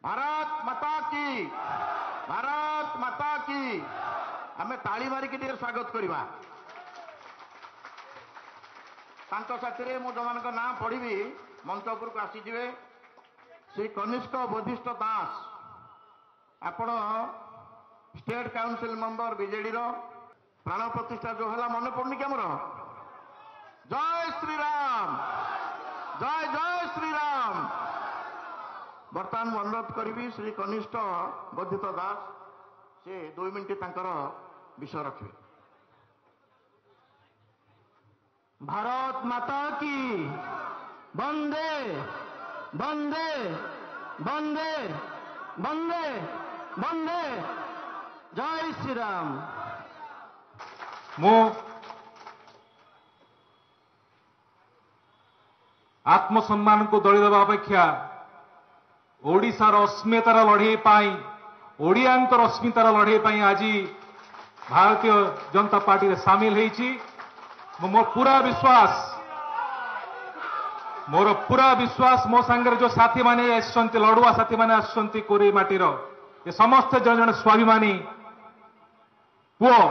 भारत माता की भारत माता की आमे ताली मारिकी टे स्वागत करवा साथी मु जो ना पढ़ी मंच उपरको आसीजे श्री कनिष्क बोधिष्ठ दास आपण स्टेट काउंसिल मेंबर बीजेडी प्राण प्रतिष्ठा जो है मन पड़नी कि आमर जय श्रीराम जय जय श्रीराम। बर्तमान मु अनुरोध करी श्री कनिष्ठ बोधिष्ठ दास से 2 मिनिट तांकर विषय रखिए। भारत माता की वंदे वंदे वंदे वंदे वंदे जय श्री राम। मु आत्मसम्मान को दली देवा अपेक्षा ओडिशार अस्मितार लड़े ओडियांकर अस्मितार लड़े आज भारतीय जनता पार्टी रे सामिल होईची। मोर पूरा विश्वास मो सांगे जो साथी माने आसछन्ति लड़ुआ साथी माने आसछन्ति कोरी माटीर ये समस्त जन जन स्वाभिमानी पुओ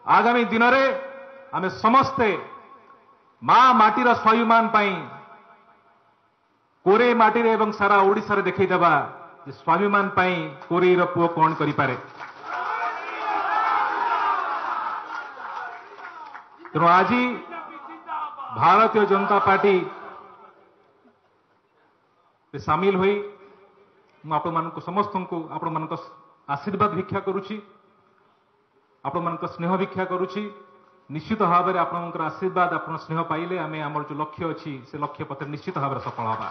आगामी दिन में आमे समस्ते मां माटीर स्वाभिमान पाई कोरे माटी रे एवं सारा ओडिशा रे देखैदेबा जे स्वाभिमान पाई कोरेर पुओ कौन करि पारे। तेणु आज भारतीय जनता पार्टी सामिल हुई आपण समस्त को आपण आशीर्वाद भिक्षा करुछि आपण स्नेह भिक्षा करुछि। निश्चित भाव में आपणकर आशीर्वाद आपण स्नेह पाइले आमे आमर जो लक्ष्य अच्छी से लक्ष्य पथ निश्चित भाव सफल हवा।